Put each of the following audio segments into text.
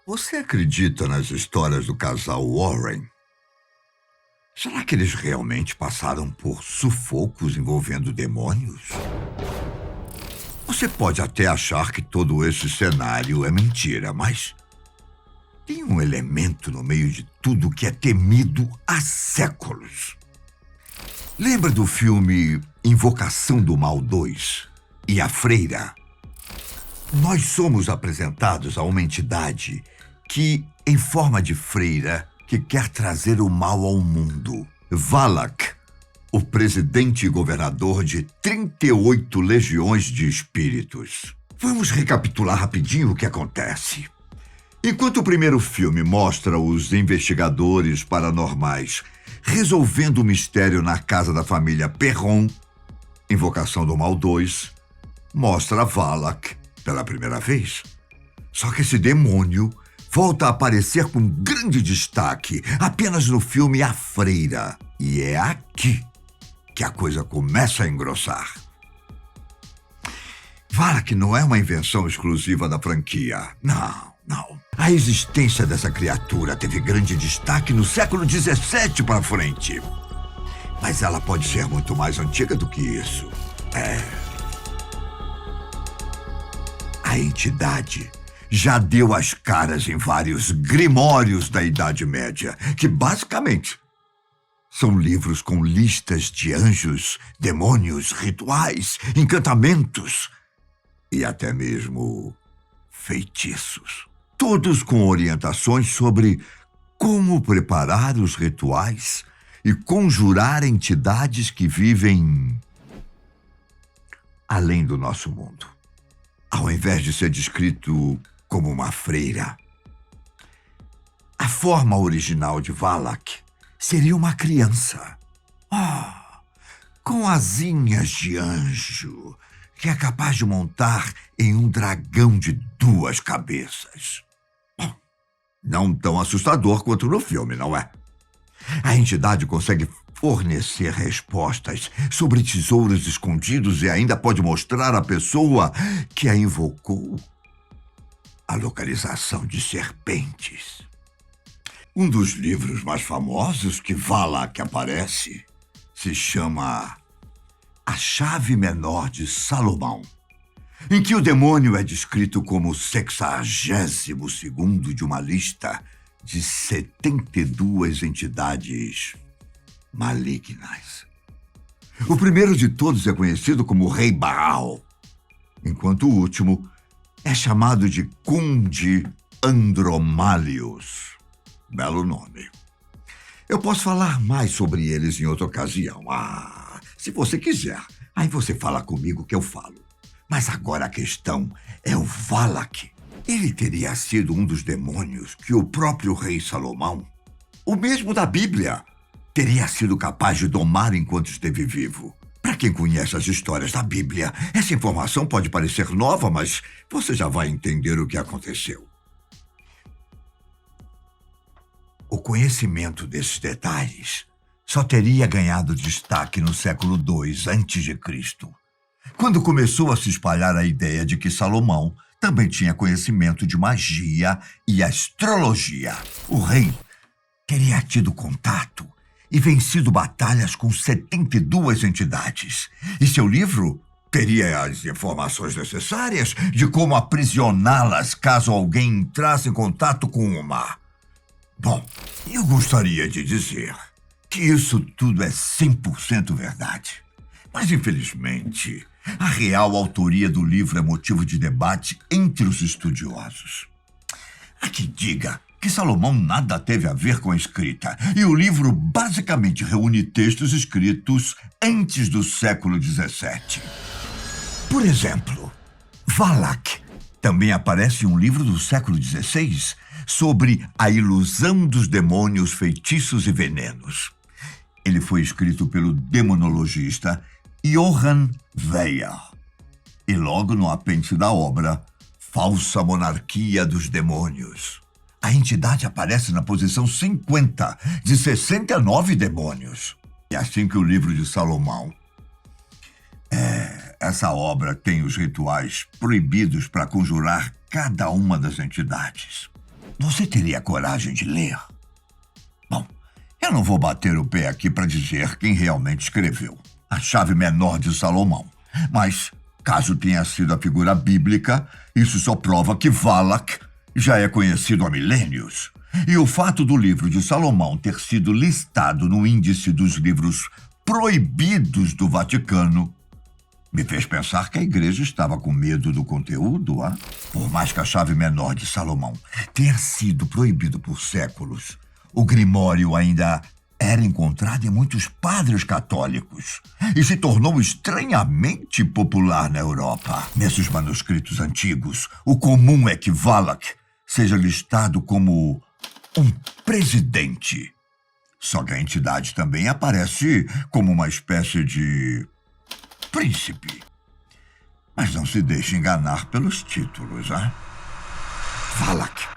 Você acredita nas histórias do casal Warren? Será que eles realmente passaram por sufocos envolvendo demônios? Você pode até achar que todo esse cenário é mentira, mas tem um elemento no meio de tudo que é temido há séculos. Lembra do filme Invocação do Mal 2 e a Freira? Nós somos apresentados a uma entidade que, em forma de freira, que quer trazer o mal ao mundo. Valak, o presidente e governador de 38 legiões de espíritos. Vamos recapitular rapidinho o que acontece. Enquanto o primeiro filme mostra os investigadores paranormais resolvendo o mistério na casa da família Perron, Invocação do Mal 2 mostra Valak pela primeira vez. Só que esse demônio volta a aparecer com grande destaque apenas no filme A Freira. E é aqui que a coisa começa a engrossar. Valak não é uma invenção exclusiva da franquia. Não. A existência dessa criatura teve grande destaque no século XVII para frente. Mas ela pode ser muito mais antiga do que isso. A entidade já deu as caras em vários grimórios da Idade Média, que basicamente são livros com listas de anjos, demônios, rituais, encantamentos e até mesmo feitiços. Todos com orientações sobre como preparar os rituais e conjurar entidades que vivem além do nosso mundo. Ao invés de ser descrito como uma freira, a forma original de Valak seria uma criança. Com asinhas de anjo, que é capaz de montar em um dragão de 2 cabeças. Não tão assustador quanto no filme, não é? A entidade consegue fornecer respostas sobre tesouros escondidos e ainda pode mostrar à pessoa que a invocou a localização de serpentes. Um dos livros mais famosos que Valak aparece se chama A Chave Menor de Salomão, em que o demônio é descrito como o 62º de uma lista de 72 entidades malignas. O primeiro de todos é conhecido como Rei Baal, enquanto o último é chamado de Conde Andromalius. Belo nome. Eu posso falar mais sobre eles em outra ocasião. Se você quiser, aí você fala comigo que eu falo. Mas agora a questão é o Valak. Ele teria sido um dos demônios que o próprio rei Salomão, o mesmo da Bíblia, teria sido capaz de domar enquanto esteve vivo. Para quem conhece as histórias da Bíblia, essa informação pode parecer nova, mas você já vai entender o que aconteceu. O conhecimento desses detalhes só teria ganhado destaque no século II a.C., quando começou a se espalhar a ideia de que Salomão também tinha conhecimento de magia e astrologia. O rei teria tido contato e vencido batalhas com 72 entidades. E seu livro teria as informações necessárias de como aprisioná-las caso alguém entrasse em contato com uma. Bom, eu gostaria de dizer que isso tudo é 100% verdade. Mas, infelizmente, a real autoria do livro é motivo de debate entre os estudiosos. Há quem diga que Salomão nada teve a ver com a escrita, e o livro basicamente reúne textos escritos antes do século XVII. Por exemplo, Valak também aparece em um livro do século XVI sobre a ilusão dos demônios, feitiços e venenos. Ele foi escrito pelo demonologista Johann Weyer. E logo no apêndice da obra, Falsa Monarquia dos Demônios, a entidade aparece na posição 50 de 69 demônios. E assim que o livro de Salomão. Essa obra tem os rituais proibidos para conjurar cada uma das entidades. Você teria coragem de ler? Bom, eu não vou bater o pé aqui para dizer quem realmente escreveu A Chave Menor de Salomão. Mas, caso tenha sido a figura bíblica, isso só prova que Valak já é conhecido há milênios. E o fato do livro de Salomão ter sido listado no índice dos livros proibidos do Vaticano me fez pensar que a igreja estava com medo do conteúdo, ah? Por mais que A Chave Menor de Salomão tenha sido proibido por séculos, o Grimório ainda era encontrado em muitos padres católicos e se tornou estranhamente popular na Europa. Nesses manuscritos antigos, o comum é que Valak seja listado como um presidente. Só que a entidade também aparece como uma espécie de príncipe. Mas não se deixe enganar pelos títulos, hein? Valak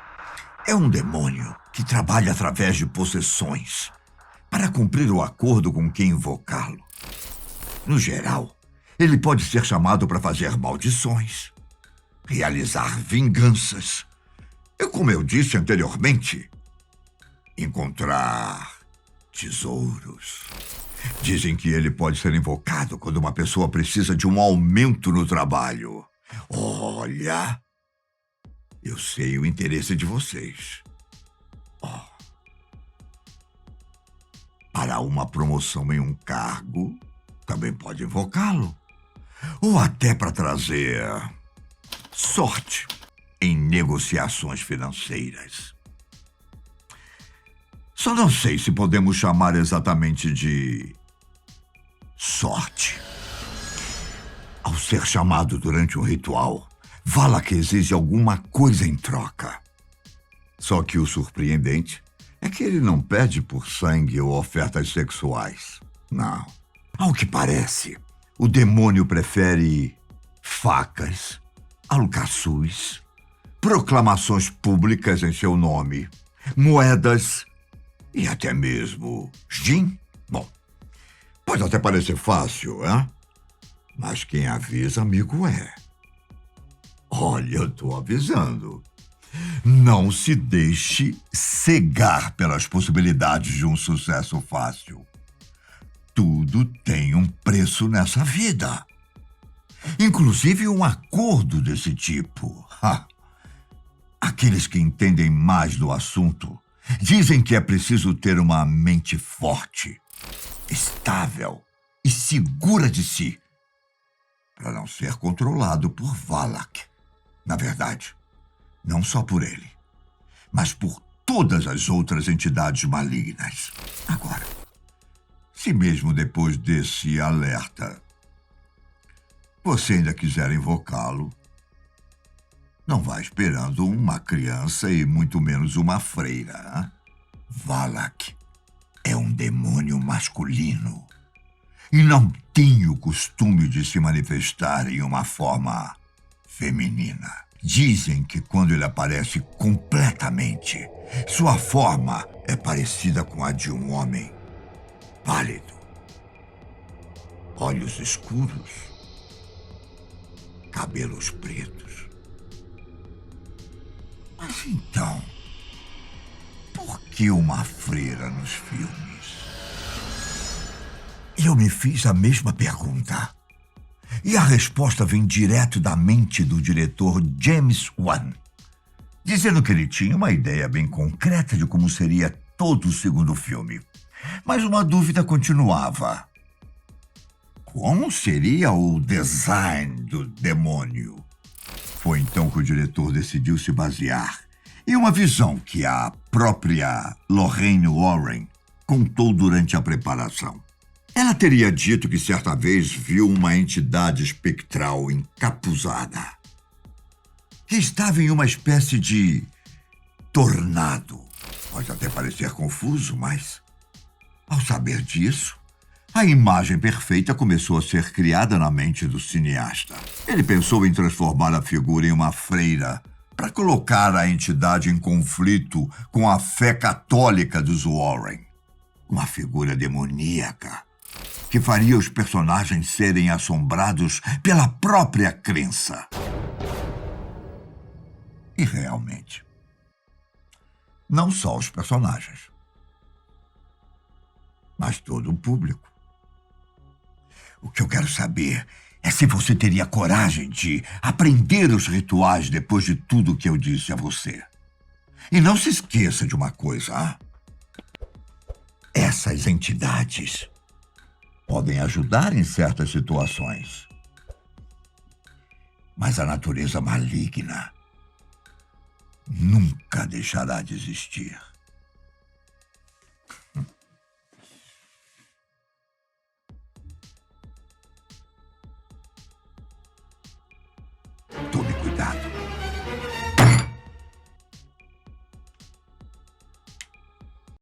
é um demônio que trabalha através de possessões para cumprir o acordo com quem invocá-lo. No geral, ele pode ser chamado para fazer maldições, realizar vinganças e, como eu disse anteriormente, encontrar tesouros. Dizem que ele pode ser invocado quando uma pessoa precisa de um aumento no trabalho. Olha, eu sei o interesse de vocês. Para uma promoção em um cargo, também pode invocá-lo. Ou até para trazer sorte em negociações financeiras. Só não sei se podemos chamar exatamente de sorte. Ao ser chamado durante um ritual, Valak exige alguma coisa em troca. Só que o surpreendente é que ele não pede por sangue ou ofertas sexuais. Não. Ao que parece, o demônio prefere facas, alcaçuz, proclamações públicas em seu nome, moedas e até mesmo gin. Bom, pode até parecer fácil, hein? Mas quem avisa, amigo, é. Olha, eu tô avisando. Não se deixe cegar pelas possibilidades de um sucesso fácil. Tudo tem um preço nessa vida. Inclusive um acordo desse tipo. Aqueles que entendem mais do assunto dizem que é preciso ter uma mente forte, estável e segura de si para não ser controlado por Valak. Na verdade, não só por ele, mas por todas as outras entidades malignas. Agora, se mesmo depois desse alerta você ainda quiser invocá-lo, não vá esperando uma criança e muito menos uma freira. Hein? Valak é um demônio masculino e não tem o costume de se manifestar em uma forma feminina. Dizem que quando ele aparece completamente, sua forma é parecida com a de um homem pálido, olhos escuros, cabelos pretos. Mas então, por que uma freira nos filmes? Eu me fiz a mesma pergunta. E a resposta vem direto da mente do diretor James Wan, dizendo que ele tinha uma ideia bem concreta de como seria todo o segundo filme. Mas uma dúvida continuava. Como seria o design do demônio? Foi então que o diretor decidiu se basear em uma visão que a própria Lorraine Warren contou durante a preparação. Ela teria dito que certa vez viu uma entidade espectral encapuzada, que estava em uma espécie de tornado. Pode até parecer confuso, mas, ao saber disso, a imagem perfeita começou a ser criada na mente do cineasta. Ele pensou em transformar a figura em uma freira para colocar a entidade em conflito com a fé católica dos Warren. Uma figura demoníaca que faria os personagens serem assombrados pela própria crença. E realmente, Não só os personagens, mas todo o público. O que eu quero saber é se você teria coragem de aprender os rituais depois de tudo que eu disse a você. E não se esqueça de uma coisa, ah? Essas entidades podem ajudar em certas situações, mas a natureza maligna nunca deixará de existir.